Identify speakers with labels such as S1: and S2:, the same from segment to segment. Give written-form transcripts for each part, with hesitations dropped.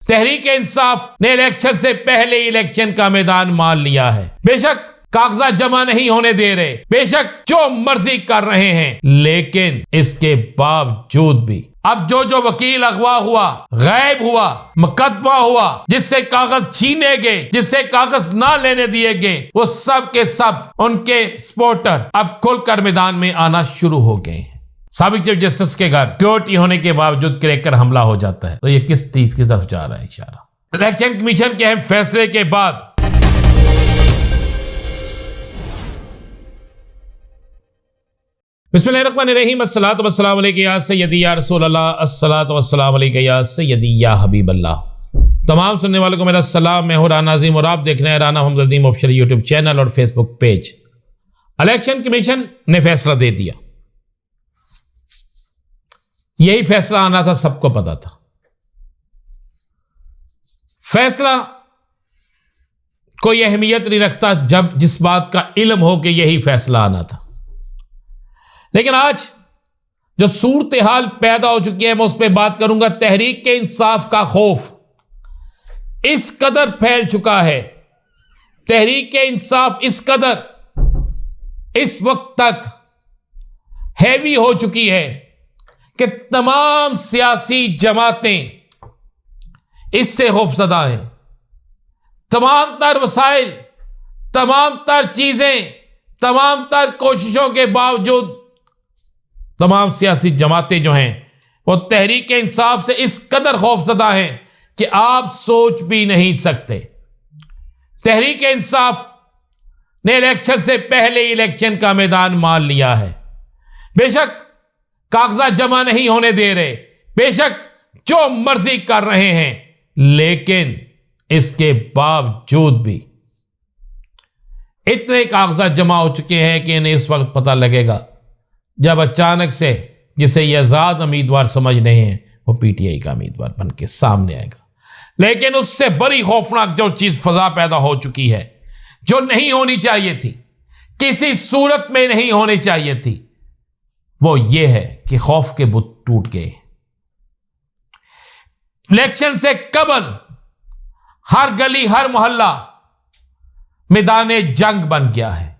S1: तहरीक इंसाफ ने इलेक्शन से पहले इलेक्शन का मैदान मान लिया है। बेशक कागजात जमा नहीं होने दे रहे, बेशक जो मर्जी कर रहे हैं, लेकिन इसके बावजूद भी अब जो वकील अगवा हुआ, गायब हुआ, मुकदमा हुआ, जिससे कागज छीने गए, जिससे कागज ना लेने दिए गए, वो सब के सब उनके सपोर्टर अब खुलकर मैदान में आना शुरू हो गए हैं। साबिक चीफ जस्टिस के घर सिक्योरिटी होने के बावजूद क्रैकर हमला हो जाता है, तो ये किस चीज की तरफ जा रहा है इशारा। इलेक्शन कमीशन के अहम फैसले के बाद बिस्मिल्लाहिर्रहमानिर्रहीम, अस्सलातु वस्सलामु अलैका या सय्यदी या रसूल अल्लाह, अस्सलातु वस्सलामु अलैका या सय्यदी या हबीब अल्लाह। तमाम सुनने वालों को मेरा सलाम। मैं हूं राना अजीम और आप देख रहे हैं राना मोहम्मद अजीम ऑफिशियल यूट्यूब चैनल और फेसबुक पेज। इलेक्शन कमीशन ने फैसला दे दिया। यही फैसला आना था, सबको पता था। फैसला कोई अहमियत नहीं रखता जब जिस बात का इल्म हो कि यही फैसला आना था। लेकिन आज जो सूरत हाल पैदा हो चुकी है, मैं उस पर बात करूंगा। तहरीक के इंसाफ का खौफ इस कदर फैल चुका है, तहरीक के इंसाफ इस कदर इस वक्त तक हैवी हो चुकी है कि तमाम सियासी जमातें इससे खौफजदा हैं। तमाम तर वसाइल, तमाम तर चीजें, तमाम तर कोशिशों के बावजूद तमाम सियासी जमातें जो हैं वो तहरीक इंसाफ से इस कदर खौफजदा हैं कि आप सोच भी नहीं सकते। तहरीक इंसाफ ने इलेक्शन से पहले इलेक्शन का मैदान मान लिया है। बेशक कागजात जमा नहीं होने दे रहे, बेशक जो मर्जी कर रहे हैं, लेकिन इसके बावजूद भी इतने कागजात जमा हो चुके हैं कि इन्हें इस वक्त पता लगेगा जब अचानक से जिसे ये आजाद उम्मीदवार समझ रहे हैं वो पीटीआई का उम्मीदवार बन के सामने आएगा। लेकिन उससे बड़ी खौफनाक जो चीज फजा पैदा हो चुकी है, जो नहीं होनी चाहिए थी, किसी सूरत में नहीं होनी चाहिए थी, वो ये है कि खौफ के बुत टूट गए। इलेक्शन से कबल हर गली, हर मोहल्ला मैदाने जंग बन गया है।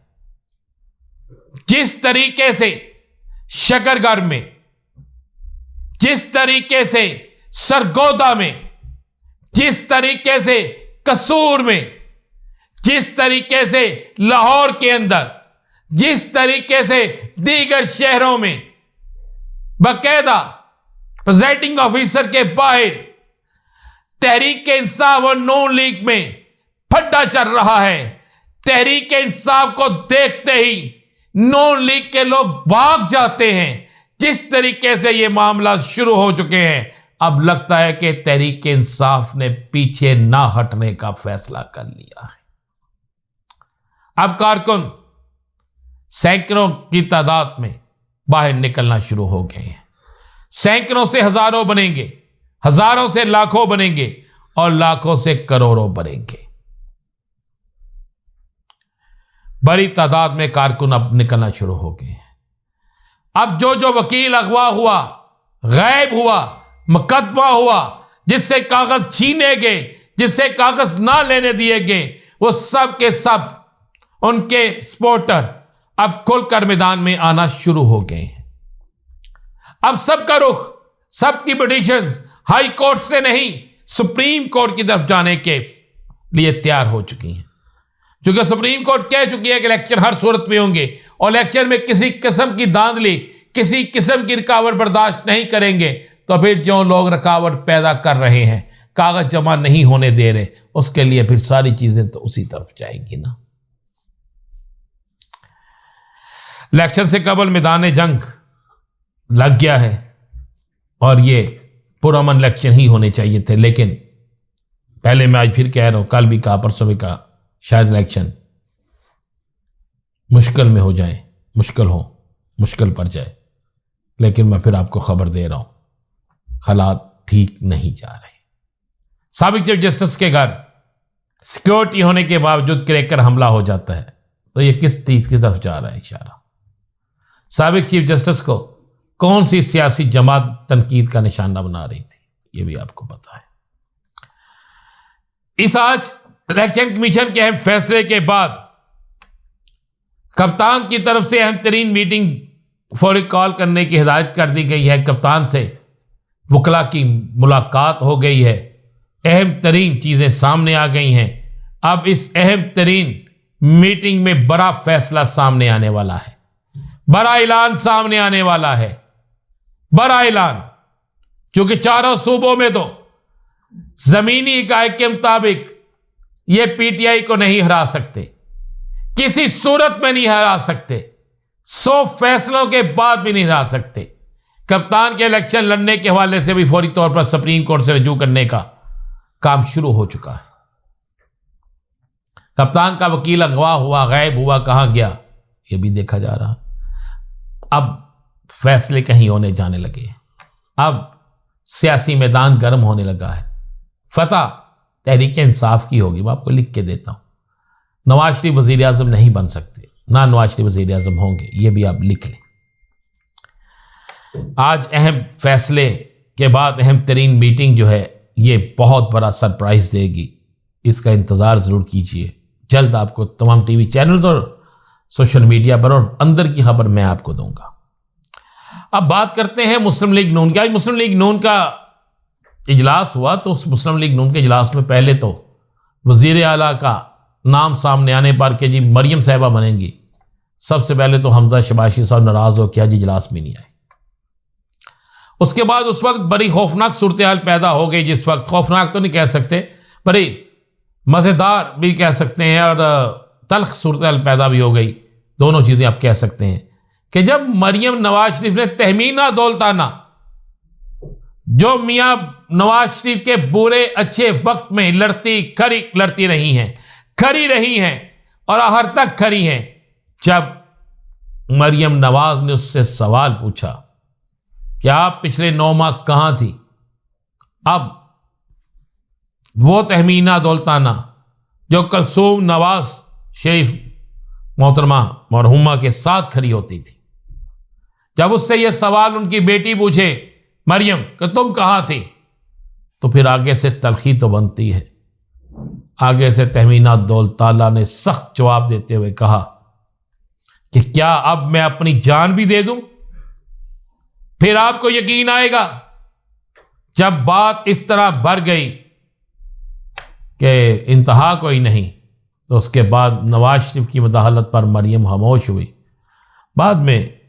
S1: जिस तरीके से शकरगढ़ में, जिस तरीके से सरगोदा में, जिस तरीके से कसूर में, जिस तरीके से लाहौर के अंदर, जिस तरीके से दीगर शहरों में बाकायदा प्रेजाइडिंग ऑफिसर के बाहर तहरीक इंसाफ और नून लीग में फड्डा चल रहा है। तहरीक इंसाफ को देखते ही नून लीग के लोग भाग जाते हैं। जिस तरीके से ये मामला शुरू हो चुके हैं, अब लगता है कि तहरीक इंसाफ ने पीछे ना हटने का फैसला कर लिया है। अब कारकुन सैकड़ों की तादाद में बाहर निकलना शुरू हो गए हैं। सैकड़ों से हजारों बनेंगे, हजारों से लाखों बनेंगे और लाखों से करोड़ों बनेंगे। बड़ी तादाद में कारकुन अब निकलना शुरू हो गए हैं। अब जो वकील अगवा हुआ, गायब हुआ, मुकदमा हुआ, जिससे कागज छीने गए, जिससे कागज ना लेने दिए गए, वो सब के सब उनके सपोर्टर अब खुलकर मैदान में आना शुरू हो गए हैं। अब सबका रुख, सबकी पिटीशन हाई कोर्ट से नहीं, सुप्रीम कोर्ट की तरफ जाने के लिए तैयार हो चुकी हैं। क्योंकि सुप्रीम कोर्ट कह चुकी है कि इलेक्शन हर सूरत में होंगे और इलेक्शन में किसी किस्म की धांधली, किसी किस्म की रुकावट बर्दाश्त नहीं करेंगे। तो फिर जो लोग रुकावट पैदा कर रहे हैं, कागज जमा नहीं होने दे रहे, उसके लिए फिर सारी चीजें तो उसी तरफ जाएंगी ना। इलेक्शन से कबल मैदान जंग लग गया है और ये पुरअमन इलेक्शन ही होने चाहिए थे। लेकिन पहले मैं आज फिर कह रहा हूं, कल भी कहा, परसों भी कहा, शायद इलेक्शन मुश्किल में हो जाए, मुश्किल पड़ जाए। लेकिन मैं फिर आपको खबर दे रहा हूं, हालात ठीक नहीं जा रहे। साबिक चीफ जस्टिस के घर सिक्योरिटी होने के बावजूद क्रैकर हमला हो जाता है, तो ये किस चीज की तरफ जा रहा है इशारा। साबिक चीफ जस्टिस को कौन सी सियासी जमात तनकीद का निशाना बना रही थी, ये भी आपको पता है। इस आज इलेक्शन कमीशन के अहम फैसले के बाद कप्तान की तरफ से अहम तरीन मीटिंग फौरी कॉल करने की हिदायत कर दी गई है। कप्तान से वकला की मुलाकात हो गई है। अहम तरीन चीजें सामने आ गई हैं। अब इस अहम तरीन मीटिंग में बड़ा फैसला सामने आने वाला है, बड़ा ऐलान सामने आने वाला है, बड़ा ऐलान। क्योंकि चारों सूबों में तो जमीनी इकाई के मुताबिक ये पीटीआई को नहीं हरा सकते, किसी सूरत में नहीं हरा सकते, 100 फैसलों के बाद भी नहीं हरा सकते। कप्तान के इलेक्शन लड़ने के हवाले से भी फौरी तौर पर सुप्रीम कोर्ट से रजू करने का काम शुरू हो चुका है। कप्तान का वकील अगवा हुआ, गायब हुआ, कहां गया, यह भी देखा जा रहा। अब फैसले कहीं होने जाने लगे। अब सियासी मैदान गर्म होने लगा है। फतह तहरीक इंसाफ की होगी, मैं आपको लिख के देता हूं। नवाज शरीफ वजीर आजम नहीं बन सकते, ना नवाज शरीफ वजीर आजम होंगे, यह भी आप लिख लें। आज अहम फैसले के बाद अहम तरीन मीटिंग जो है ये बहुत बड़ा सरप्राइज देगी। इसका इंतजार जरूर कीजिए। जल्द आपको तमाम टीवी चैनल्स और सोशल मीडिया पर और अंदर की खबर मैं आपको दूंगा। अब बात करते हैं मुस्लिम लीग नून की। आज मुस्लिम लीग नून का इजलास हुआ, तो उस मुस्लिम लीग नून के इजलास में पहले तो वजीर आला का नाम सामने आने पर कि जी मरियम साहिबा बनेंगी, सबसे पहले तो हमजा शबाशी साहब नाराज हो क्या जी इजलास में नहीं आए। उसके बाद उस वक्त बड़ी खौफनाक सूरत हाल पैदा हो गई, जिस वक्त खौफनाक तो नहीं कह सकते, बड़ी मज़ेदार भी कह सकते हैं और तल्ख सूरत हाल पैदा भी हो गई, दोनों चीज़ें आप कह सकते हैं कि जब मरियम नवाज शरीफ ने तहमीना दौलताना, जो मियाँ नवाज शरीफ के बुरे अच्छे वक्त में लड़ती रही हैं और आखिर तक खड़ी हैं, जब मरियम नवाज ने उससे सवाल पूछा कि आप पिछले 9 माह कहां थी, अब वो तहमीना दौलताना जो कुलसूम नवाज शरीफ मोहतरमा मरहुमा के साथ खड़ी होती थी, जब उससे यह सवाल उनकी बेटी पूछे मरियम कि तुम कहां थी, तो फिर आगे से तलखी तो बनती है। आगे से तहमीना दौलताना ने सख्त जवाब देते हुए कहा कि क्या अब मैं अपनी जान भी दे दूं? फिर आपको यकीन आएगा। जब बात इस तरह बढ़ गई कि इंतहा कोई नहीं, तो उसके बाद नवाज शरीफ की मुदाखलत पर मरियम खामोश हुई। बाद में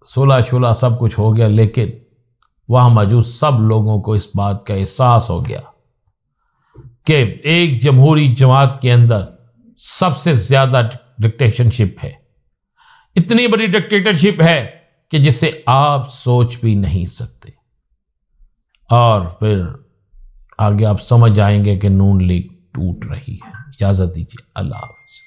S1: सुलह सब कुछ हो गया, लेकिन वहां मौजूद सब लोगों को इस बात का एहसास हो गया कि एक जमहूरी जमात के अंदर सबसे ज्यादा डिक्टेटरशिप है। इतनी बड़ी डिक्टेटरशिप है कि जिसे आप सोच भी नहीं सकते। और फिर आगे आप समझ आएंगे कि नून लीग टूट रही है। इजाजत दीजिए, अल्लाह हाफ़िज़।